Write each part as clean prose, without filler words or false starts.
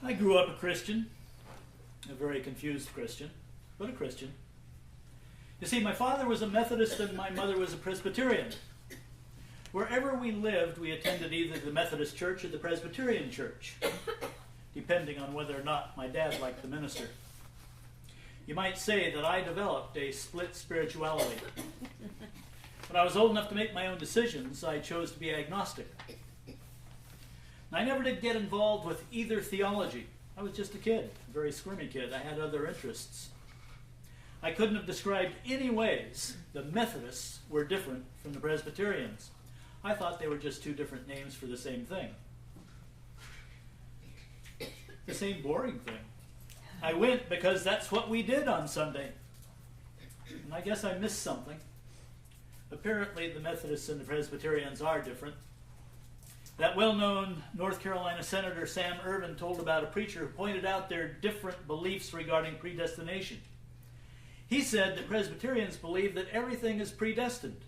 I grew up a Christian, a very confused Christian, but a Christian. You see, my father was a Methodist and my mother was a Presbyterian. Wherever we lived, we attended either the Methodist church or the Presbyterian church, depending on whether or not my dad liked the minister. You might say that I developed a split spirituality. When I was old enough to make my own decisions, I chose to be agnostic. I never did get involved with either theology. I was just a kid, a very squirmy kid. I had other interests. I couldn't have described any ways the Methodists were different from the Presbyterians. I thought they were just two different names for the same thing. The same boring thing. I went because that's what we did on Sunday. And I guess I missed something. Apparently the Methodists and the Presbyterians are different. That well-known North Carolina Senator Sam Ervin told about a preacher who pointed out their different beliefs regarding predestination. He said that Presbyterians believe that everything is predestined.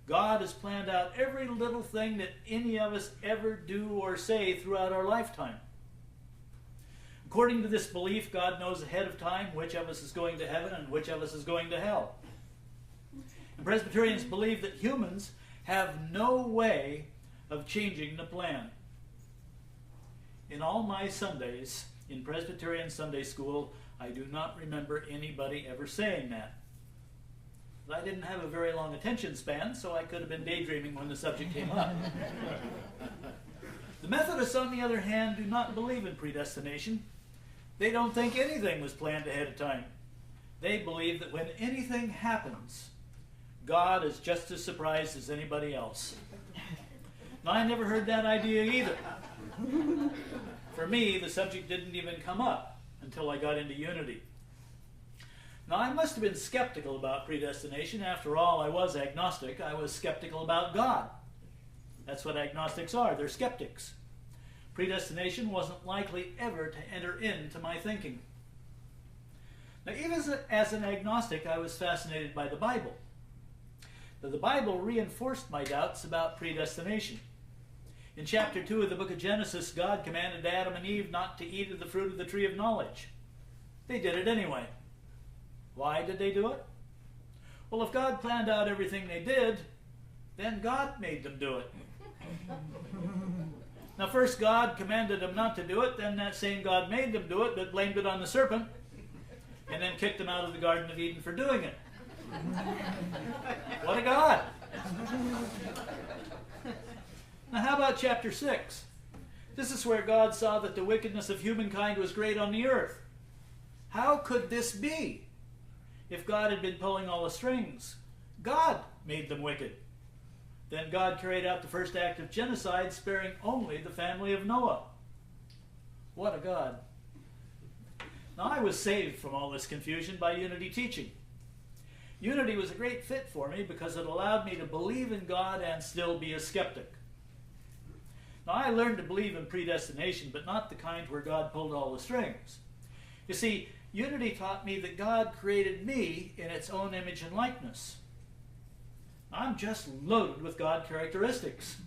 God has planned out every little thing that any of us ever do or say throughout our lifetime. According to this belief, God knows ahead of time which of us is going to heaven and which of us is going to hell. And Presbyterians believe that humans have no way of changing the plan. In all my Sundays in Presbyterian Sunday school, I do not remember anybody ever saying that. I didn't have a very long attention span, so I could have been daydreaming when the subject came up. The Methodists, on the other hand, do not believe in predestination. They don't think anything was planned ahead of time. They believe that when anything happens, God is just as surprised as anybody else. Now, I never heard that idea either. For me, the subject didn't even come up until I got into Unity. Now, I must have been skeptical about predestination. After all, I was agnostic. I was skeptical about God. That's what agnostics are. They're skeptics. Predestination wasn't likely ever to enter into my thinking. Now, even as an agnostic, I was fascinated by the Bible. Now, the Bible reinforced my doubts about predestination. In chapter 2 of the book of Genesis, God commanded Adam and Eve not to eat of the fruit of the tree of knowledge. They did it anyway. Why did they do it? Well, if God planned out everything they did, then God made them do it. Now, first God commanded them not to do it, then that same God made them do it, but blamed it on the serpent, and then kicked them out of the Garden of Eden for doing it. What a God! Now, how about chapter 6? This is where God saw that the wickedness of humankind was great on the earth. How could this be? If God had been pulling all the strings, God made them wicked. Then God carried out the first act of genocide, sparing only the family of Noah. What a God. Now, I was saved from all this confusion by Unity teaching. Unity was a great fit for me because it allowed me to believe in God and still be a skeptic. Now, I learned to believe in predestination, but not the kind where God pulled all the strings. You see, Unity taught me that God created me in its own image and likeness. I'm just loaded with God characteristics.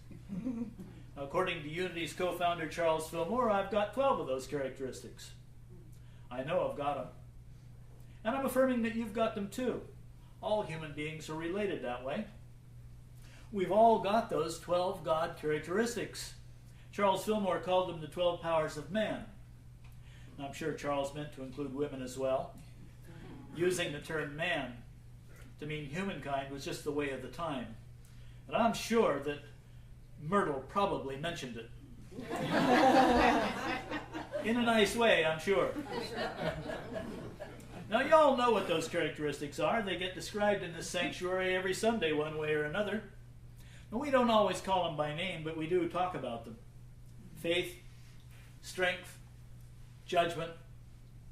According to Unity's co-founder Charles Fillmore, I've got 12 of those characteristics. I know I've got them. And I'm affirming that you've got them too. All human beings are related that way. We've all got those 12 God characteristics. Charles Fillmore called them the 12 powers of man. And I'm sure Charles meant to include women as well. Using the term man to mean humankind was just the way of the time. And I'm sure that Myrtle probably mentioned it. In a nice way, I'm sure. Now, you all know what those characteristics are. They get described in this sanctuary every Sunday one way or another. Now, we don't always call them by name, but we do talk about them. Faith, strength, judgment,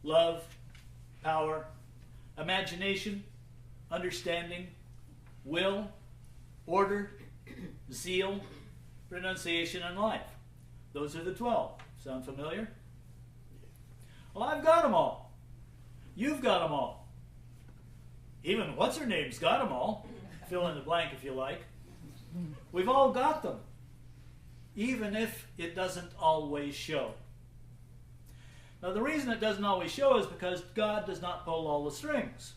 love, power, imagination, understanding, will, order, zeal, renunciation, and life. Those are the 12. Sound familiar? Well, I've got them all. You've got them all. Even what's-her-name's got them all. Fill in the blank if you like. We've all got them, even if it doesn't always show. Now, the reason it doesn't always show is because God does not pull all the strings.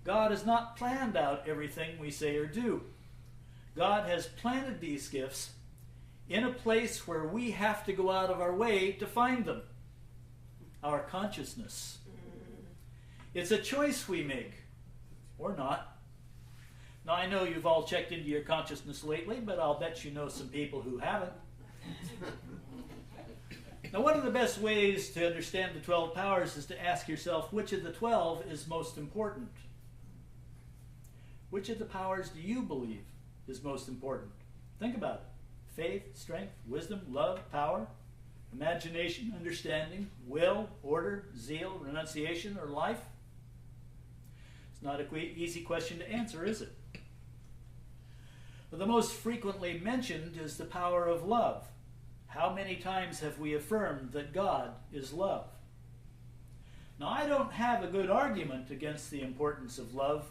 God has not planned out everything we say or do. God has planted these gifts in a place where we have to go out of our way to find them. Our consciousness. It's a choice we make, or not. Now, I know you've all checked into your consciousness lately, but I'll bet you know some people who haven't. Now, one of the best ways to understand the 12 powers is to ask yourself, which of the 12 is most important? Which of the powers do you believe is most important? Think about it. Faith, strength, wisdom, love, power, imagination, understanding, will, order, zeal, renunciation, or life? It's not an easy question to answer, is it? But the most frequently mentioned is the power of love. How many times have we affirmed that God is love? Now, I don't have a good argument against the importance of love,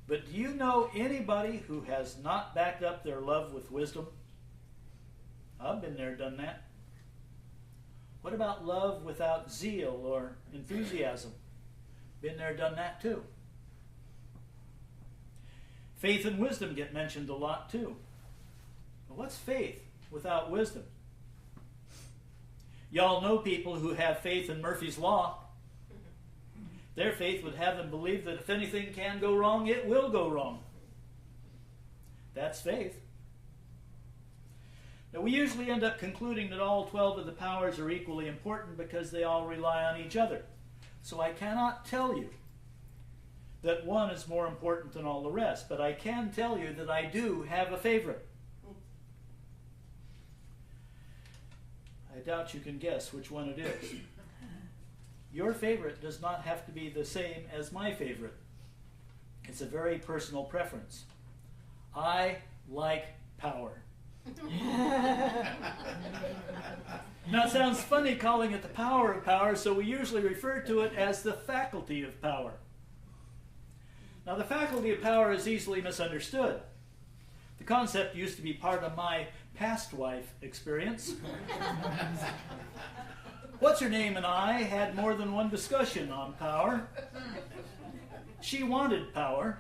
but do you know anybody who has not backed up their love with wisdom? I've been there, done that. What about love without zeal or enthusiasm? Been there, done that too. Faith and wisdom get mentioned a lot too. Well, what's faith without wisdom? Y'all know people who have faith in Murphy's Law. Their faith would have them believe that if anything can go wrong, it will go wrong. That's faith. Now, we usually end up concluding that all 12 of the powers are equally important because they all rely on each other. So I cannot tell you that one is more important than all the rest, but I can tell you that I do have a favorite. I doubt you can guess which one it is. Your favorite does not have to be the same as my favorite. It's a very personal preference. I like power. Now, it sounds funny calling it the power of power, so we usually refer to it as the faculty of power. Now, the faculty of power is easily misunderstood. The concept used to be part of my past wife experience. What's-her-name and I had more than one discussion on power. She wanted power,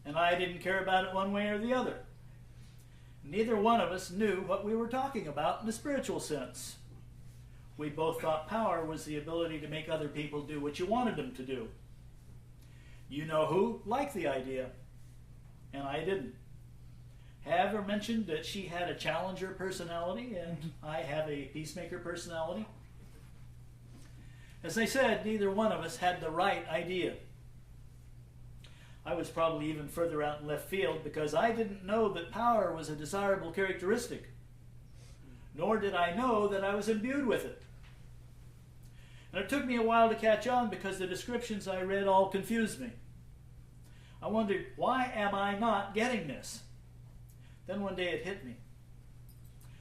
and I didn't care about it one way or the other. Neither one of us knew what we were talking about in a spiritual sense. We both thought power was the ability to make other people do what you wanted them to do. You know who liked the idea, and I didn't. Have I mentioned that she had a challenger personality and I have a peacemaker personality? As I said, neither one of us had the right idea. I was probably even further out in left field because I didn't know that power was a desirable characteristic, nor did I know that I was imbued with it. And it took me a while to catch on because the descriptions I read all confused me. I wondered, why am I not getting this? Then one day it hit me.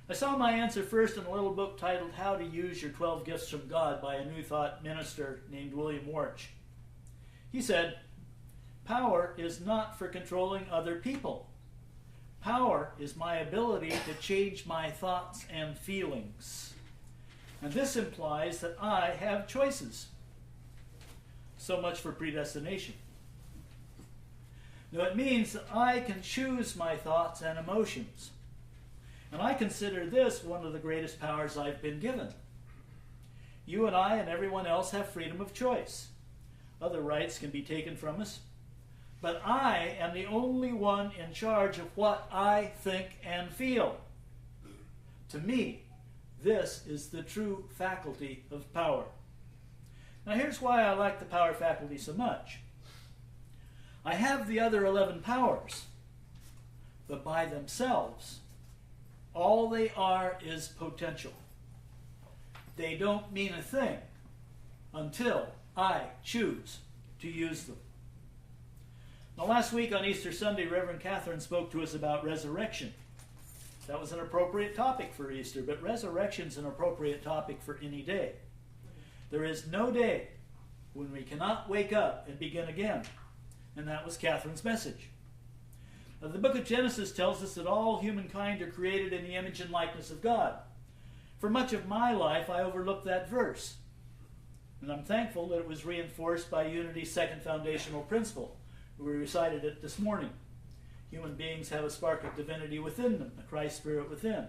I saw my answer first in a little book titled How to Use Your 12 Gifts from God by a New Thought minister named William Warch. He said, power is not for controlling other people. Power is my ability to change my thoughts and feelings. And this implies that I have choices. So much for predestination. Now, it means that I can choose my thoughts and emotions. And I consider this one of the greatest powers I've been given. You and I and everyone else have freedom of choice. Other rights can be taken from us. But I am the only one in charge of what I think and feel. To me, this is the true faculty of power. Now, here's why I like the power faculty so much. I have the other 11 powers, but by themselves, all they are is potential. They don't mean a thing until I choose to use them. Now, last week on Easter Sunday, Reverend Catherine spoke to us about resurrection. That was an appropriate topic for Easter, but resurrection is an appropriate topic for any day. There is no day when we cannot wake up and begin again. And that was Catherine's message. Now, the book of Genesis tells us that all humankind are created in the image and likeness of God. For much of my life, I overlooked that verse. And I'm thankful that it was reinforced by Unity's second foundational principle. We recited it this morning. Human beings have a spark of divinity within them, the Christ Spirit within.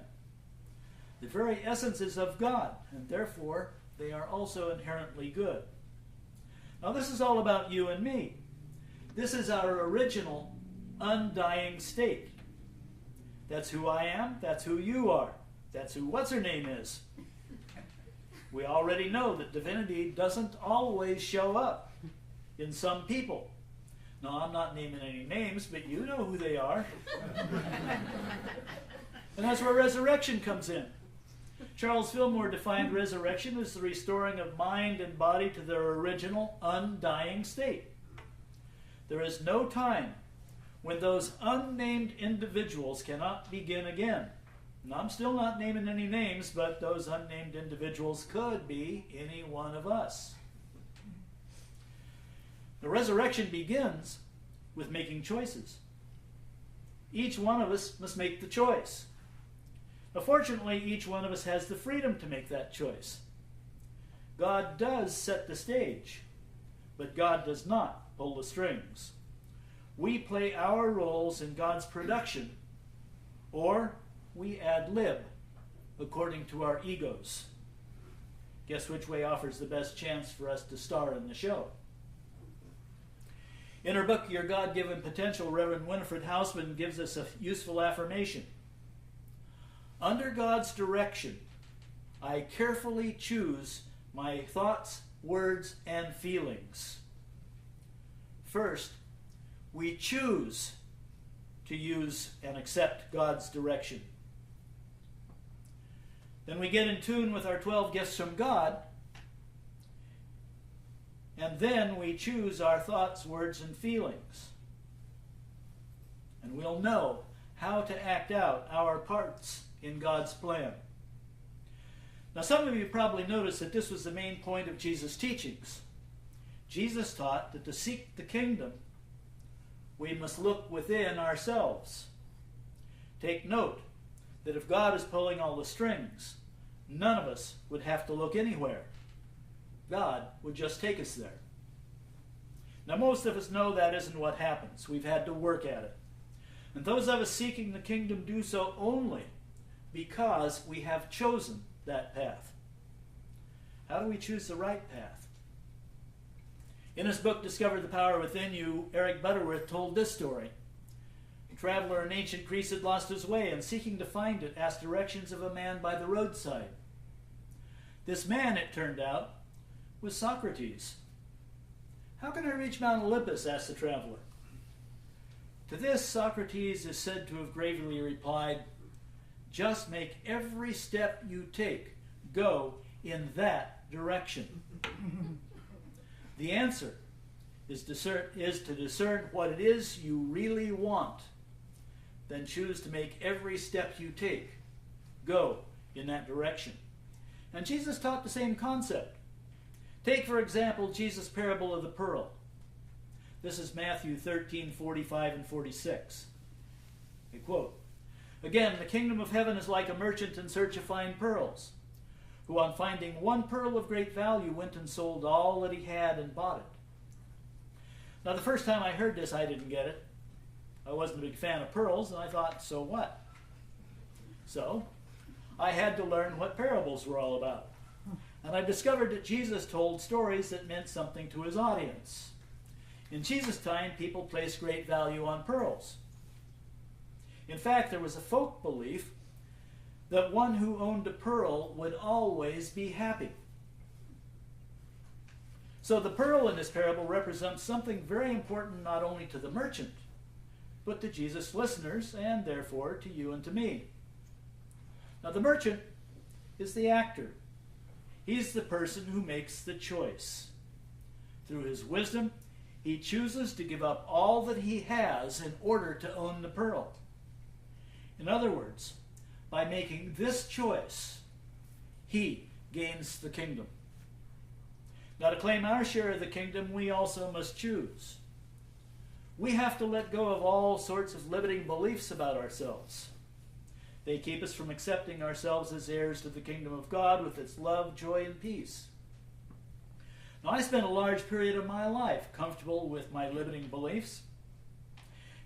The very essence is of God, and therefore they are also inherently good. Now this is all about you and me. This is our original, undying state. That's who I am, that's who you are. That's who what's-her-name is. We already know that divinity doesn't always show up in some people. No, I'm not naming any names, but you know who they are. And that's where resurrection comes in. Charles Fillmore defined resurrection as the restoring of mind and body to their original, undying state. There is no time when those unnamed individuals cannot begin again. And I'm still not naming any names, but those unnamed individuals could be any one of us. The resurrection begins with making choices. Each one of us must make the choice. Now, fortunately, each one of us has the freedom to make that choice. God does set the stage, but God does not pull the strings. We play our roles in God's production, or we ad lib according to our egos. Guess which way offers the best chance for us to star in the show? In her book, Your God-Given Potential, Reverend Winifred Hausman gives us a useful affirmation. Under God's direction, I carefully choose my thoughts, words, and feelings. First, we choose to use and accept God's direction. Then we get in tune with our 12 gifts from God, and then we choose our thoughts, words, and feelings. And we'll know how to act out our parts in God's plan. Now, some of you probably noticed that this was the main point of Jesus' teachings. Jesus taught that to seek the kingdom, we must look within ourselves. Take note that if God is pulling all the strings, none of us would have to look anywhere. God would just take us there. Now, most of us know that isn't what happens. We've had to work at it. And those of us seeking the kingdom do so only because we have chosen that path. How do we choose the right path? In his book, Discover the Power Within You, Eric Butterworth told this story. A traveler in ancient Greece had lost his way, and seeking to find it, asked directions of a man by the roadside. This man, it turned out, was Socrates. "How can I reach Mount Olympus?" asked the traveler. To this, Socrates is said to have gravely replied, "Just make every step you take go in that direction." The answer is to discern what it is you really want, then choose to make every step you take go in that direction. And Jesus taught the same concept. Take, for example, Jesus' parable of the pearl. This is Matthew 13:45 and 46. I quote, "Again, the kingdom of heaven is like a merchant in search of fine pearls, who on finding one pearl of great value went and sold all that he had and bought it." Now, the first time I heard this, I didn't get it. I wasn't a big fan of pearls, and I thought, so what? So, I had to learn what parables were all about. And I discovered that Jesus told stories that meant something to his audience. In Jesus' time, people placed great value on pearls. In fact, there was a folk belief that one who owned a pearl would always be happy. So the pearl in this parable represents something very important not only to the merchant, but to Jesus' listeners, and therefore to you and to me. Now, the merchant is the actor. He's the person who makes the choice. Through his wisdom, he chooses to give up all that he has in order to own the pearl. In other words, by making this choice, he gains the kingdom. Now, to claim our share of the kingdom, we also must choose. We have to let go of all sorts of limiting beliefs about ourselves. They keep us from accepting ourselves as heirs to the kingdom of God with its love, joy, and peace. Now, I spent a large period of my life comfortable with my limiting beliefs,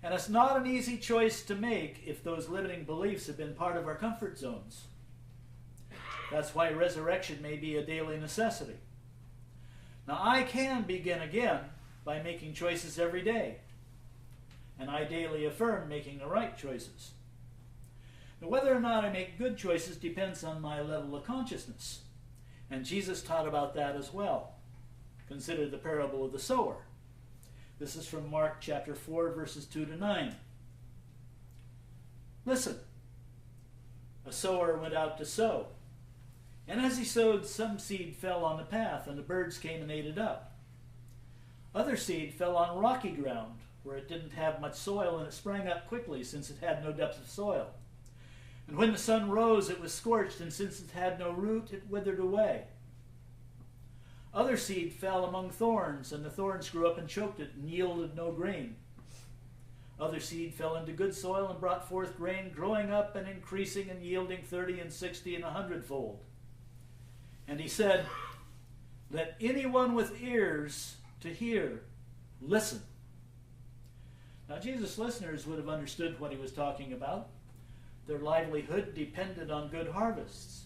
and it's not an easy choice to make if those limiting beliefs have been part of our comfort zones. That's why resurrection may be a daily necessity. Now, I can begin again by making choices every day, and I daily affirm making the right choices. Now, whether or not I make good choices depends on my level of consciousness, and Jesus taught about that as well. Consider the parable of the sower. This is from Mark chapter 4, verses 2 to 9. Listen, a sower went out to sow. And as he sowed, some seed fell on the path, and the birds came and ate it up. Other seed fell on rocky ground, where it didn't have much soil, and it sprang up quickly, since it had no depth of soil. And when the sun rose, it was scorched, and since it had no root, it withered away. Other seed fell among thorns, and the thorns grew up and choked it, and yielded no grain. Other seed fell into good soil and brought forth grain, growing up and increasing and yielding 30 and 60 and 100-fold. And he said, "Let anyone with ears to hear listen." Now, Jesus' listeners would have understood what he was talking about. Their livelihood depended on good harvests.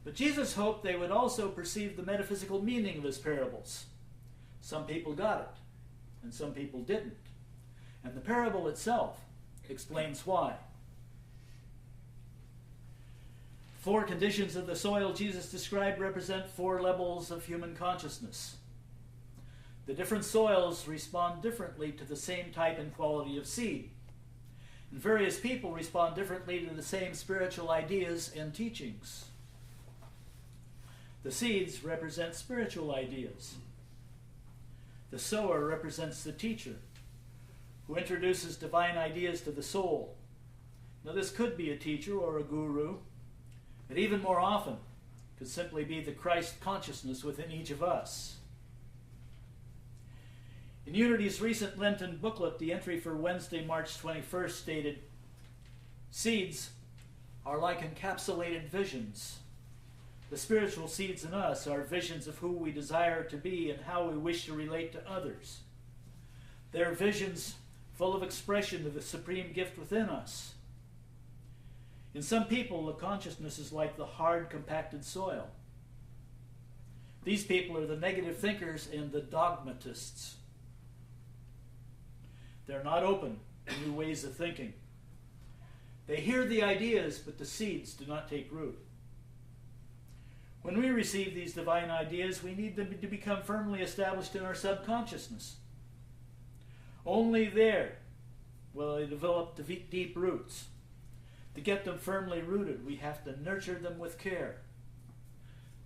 But Jesus hoped they would also perceive the metaphysical meaning of his parables. Some people got it, and some people didn't. And the parable itself explains why. 4 conditions of the soil Jesus described represent 4 levels of human consciousness. The different soils respond differently to the same type and quality of seed. And various people respond differently to the same spiritual ideas and teachings. The seeds represent spiritual ideas. The sower represents the teacher, who introduces divine ideas to the soul. Now, this could be a teacher or a guru, but even more often could simply be the Christ consciousness within each of us. In Unity's recent Lenten booklet, the entry for Wednesday, March 21st stated, "Seeds are like encapsulated visions. The spiritual seeds in us are visions of who we desire to be and how we wish to relate to others. They're visions full of expression of the supreme gift within us. In some people, the consciousness is like the hard, compacted soil. These people are the negative thinkers and the dogmatists. They're not open to new ways of thinking. They hear the ideas, but the seeds do not take root. When we receive these divine ideas, we need them to become firmly established in our subconsciousness. Only there will they develop deep roots. To get them firmly rooted, we have to nurture them with care.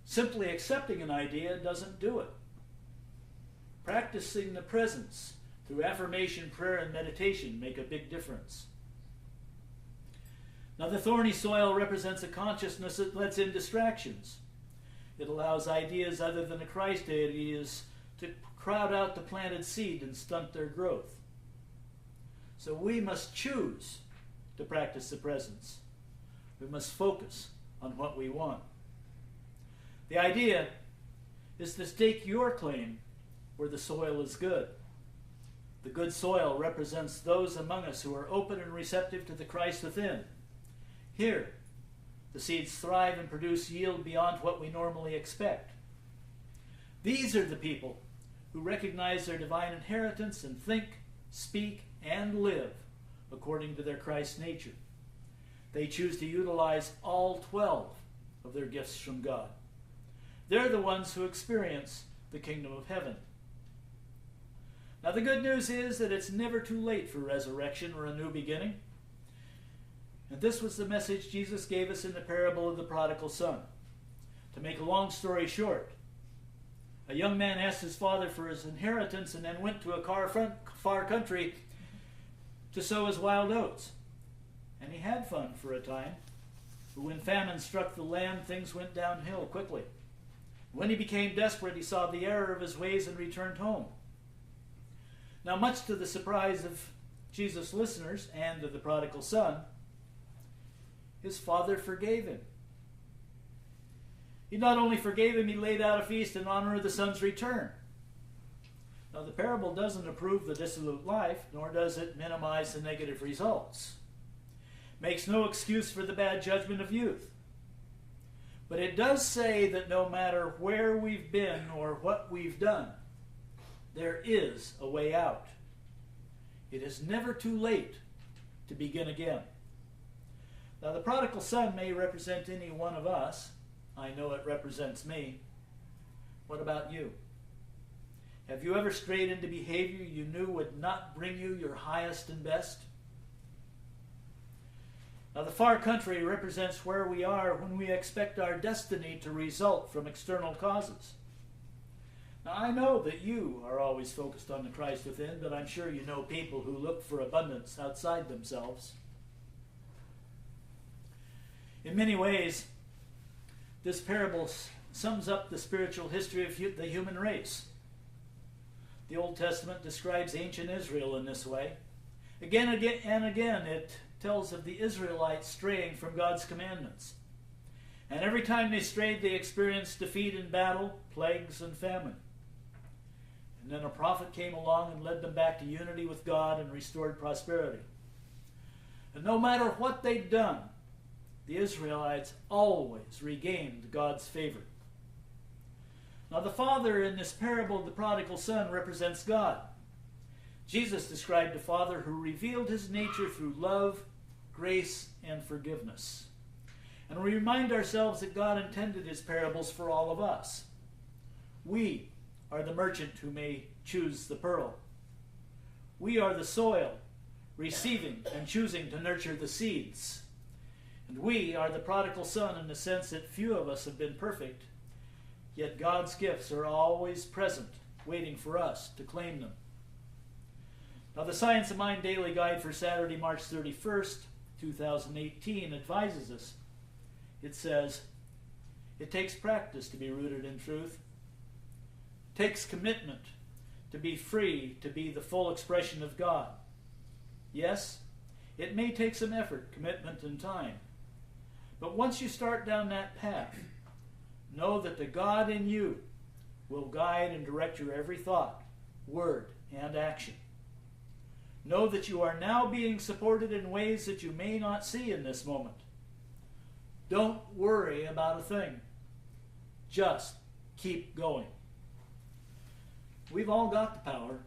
Simply accepting an idea doesn't do it. Practicing the presence through affirmation, prayer, and meditation make a big difference. Now, the thorny soil represents a consciousness that lets in distractions. It allows ideas other than the Christ ideas to crowd out the planted seed and stunt their growth. So we must choose to practice the presence. We must focus on what we want. The idea is to stake your claim where the soil is good. The good soil represents those among us who are open and receptive to the Christ within. Here, the seeds thrive and produce yield beyond what we normally expect. These are the people who recognize their divine inheritance and think, speak, and live according to their Christ nature. They choose to utilize all 12 of their gifts from God. They're the ones who experience the kingdom of heaven. Now, the good news is that it's never too late for resurrection or a new beginning. And this was the message Jesus gave us in the parable of the prodigal son. To make a long story short, a young man asked his father for his inheritance and then went to a far country to sow his wild oats. And he had fun for a time. But when famine struck the land, things went downhill quickly. When he became desperate, he saw the error of his ways and returned home. Now, much to the surprise of Jesus' listeners and of the prodigal son, his father forgave him. He not only forgave him, he laid out a feast in honor of the son's return. Now, the parable doesn't approve the dissolute life, nor does it minimize the negative results. Makes no excuse for the bad judgment of youth. But it does say that no matter where we've been or what we've done, there is a way out. It is never too late to begin again. Now, the prodigal son may represent any one of us. I know it represents me. What about you? Have you ever strayed into behavior you knew would not bring you your highest and best? Now, the far country represents where we are when we expect our destiny to result from external causes. Now, I know that you are always focused on the Christ within, but I'm sure you know people who look for abundance outside themselves. In many ways, this parable sums up the spiritual history of the human race. The Old Testament describes ancient Israel in this way. Again and again, it tells of the Israelites straying from God's commandments. And every time they strayed, they experienced defeat in battle, plagues, and famine. And then a prophet came along and led them back to unity with God and restored prosperity. And no matter what they'd done, the Israelites always regained God's favor. Now, the father in this parable of the prodigal son represents God. Jesus described a father who revealed his nature through love, grace, and forgiveness. And we remind ourselves that God intended his parables for all of us. We are the merchant who may choose the pearl. We are the soil, receiving and choosing to nurture the seeds. And we are the prodigal son in the sense that few of us have been perfect, yet God's gifts are always present, waiting for us to claim them. Now, the Science of Mind Daily Guide for Saturday, March 31st, 2018 advises us. It says, it takes practice to be rooted in truth. It takes commitment to be free, to be the full expression of God. Yes, it may take some effort, commitment, and time. But once you start down that path, know that the God in you will guide and direct your every thought, word, and action. Know that you are now being supported in ways that you may not see in this moment. Don't worry about a thing. Just keep going. We've all got the power.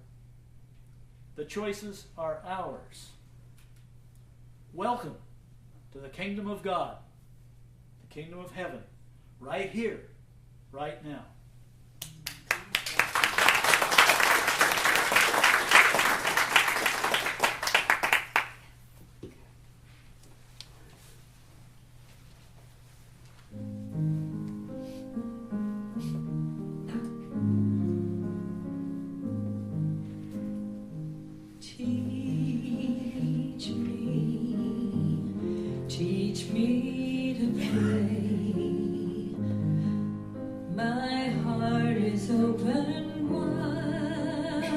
The choices are ours. Welcome to the kingdom of God, the kingdom of heaven, right here, right now. Teach me to pray. My heart is open wide.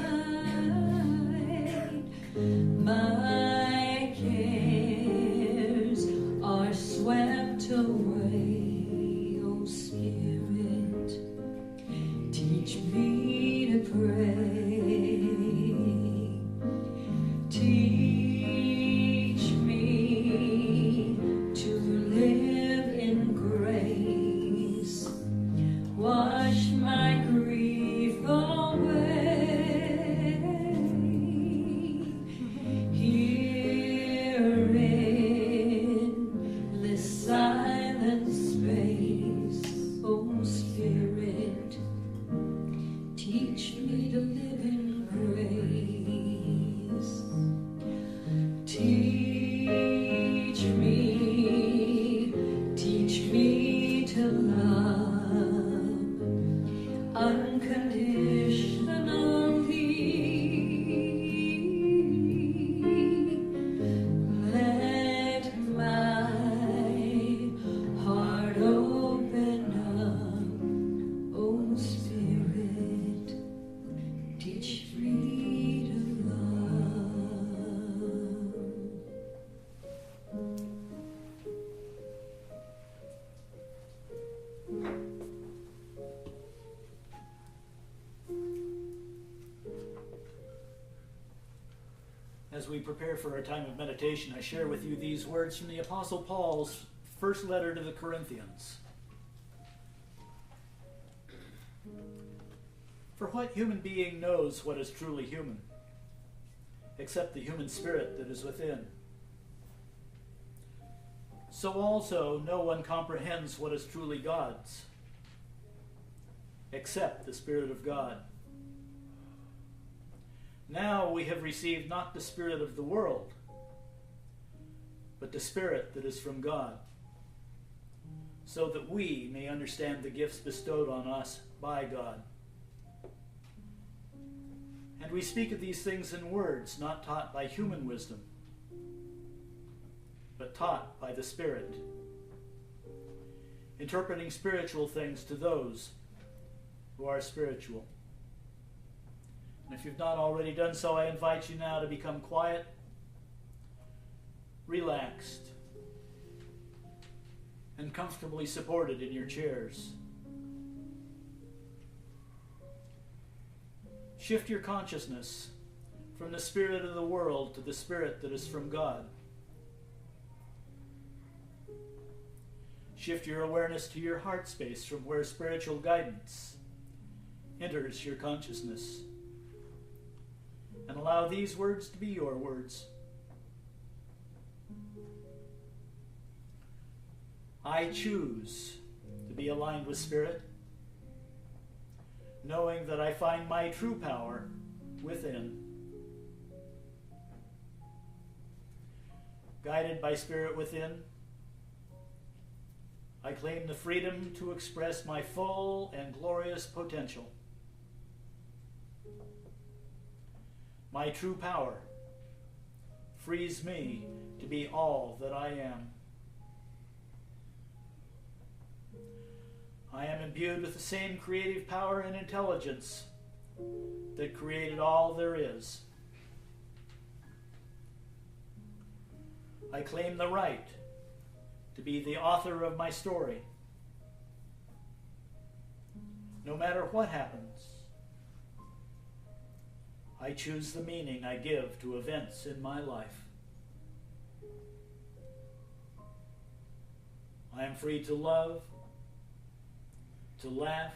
My cares are swept away. Oh Spirit, teach me to pray. Teach me to live in grace. Wash my grief away. we prepare for our time of meditation, I share with you these words from the Apostle Paul's first letter to the Corinthians. For what human being knows what is truly human, except the human spirit that is within? So also no one comprehends what is truly God's, except the Spirit of God. Now we have received not the spirit of the world, but the Spirit that is from God, so that we may understand the gifts bestowed on us by God. And we speak of these things in words not taught by human wisdom, but taught by the Spirit, interpreting spiritual things to those who are spiritual. And if you've not already done so, I invite you now to become quiet, relaxed, and comfortably supported in your chairs. Shift your consciousness from the spirit of the world to the spirit that is from God. Shift your awareness to your heart space, from where spiritual guidance enters your consciousness. And allow these words to be your words. I choose to be aligned with Spirit, knowing that I find my true power within. Guided by Spirit within, I claim the freedom to express my full and glorious potential. My true power frees me to be all that I am. I am imbued with the same creative power and intelligence that created all there is. I claim the right to be the author of my story. No matter what happens, I choose the meaning I give to events in my life. I am free to love, to laugh,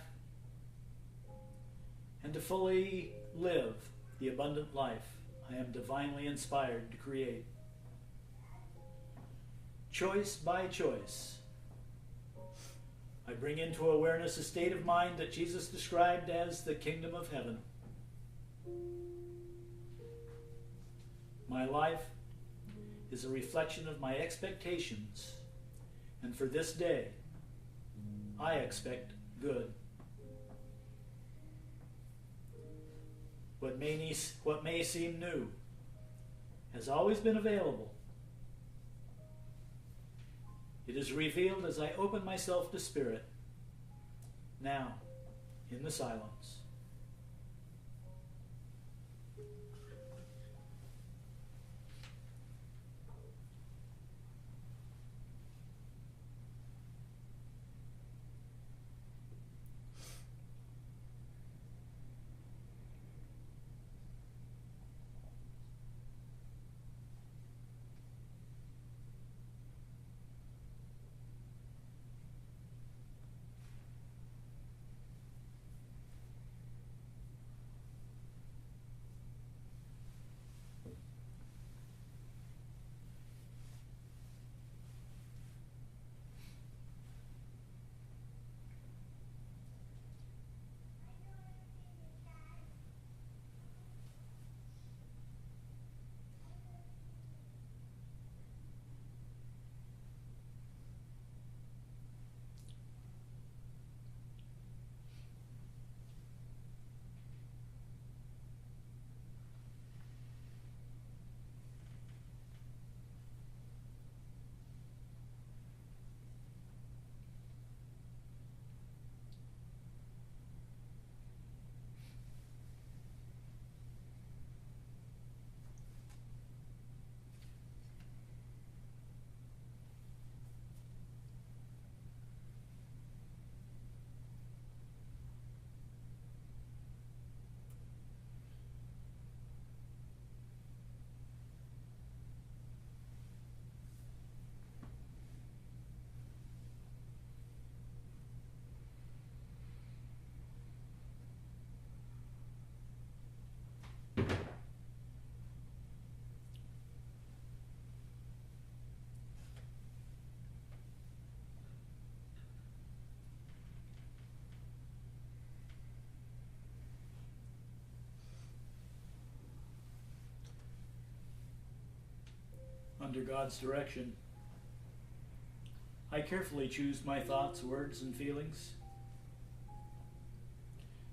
and to fully live the abundant life I am divinely inspired to create. Choice by choice, I bring into awareness a state of mind that Jesus described as the kingdom of heaven. My life is a reflection of my expectations, and for this day, I expect good. What may seem new has always been available. It is revealed as I open myself to Spirit, now, in the silence. under God's direction. I carefully choose my thoughts, words, and feelings.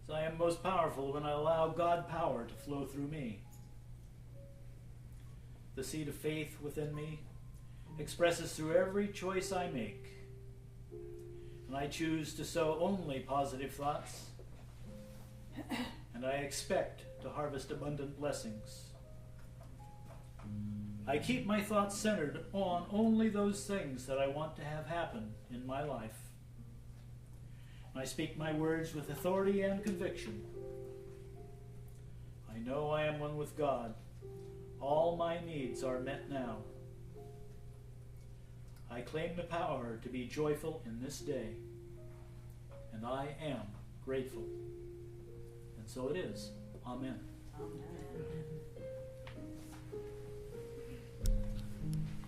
So I am most powerful when I allow God power to flow through me. The seed of faith within me expresses through every choice I make. And I choose to sow only positive thoughts. And I expect to harvest abundant blessings. I keep my thoughts centered on only those things that I want to have happen in my life. I speak my words with authority and conviction. I know I am one with God. All my needs are met now. I claim the power to be joyful in this day, and I am grateful. And so it is. Amen. Amen.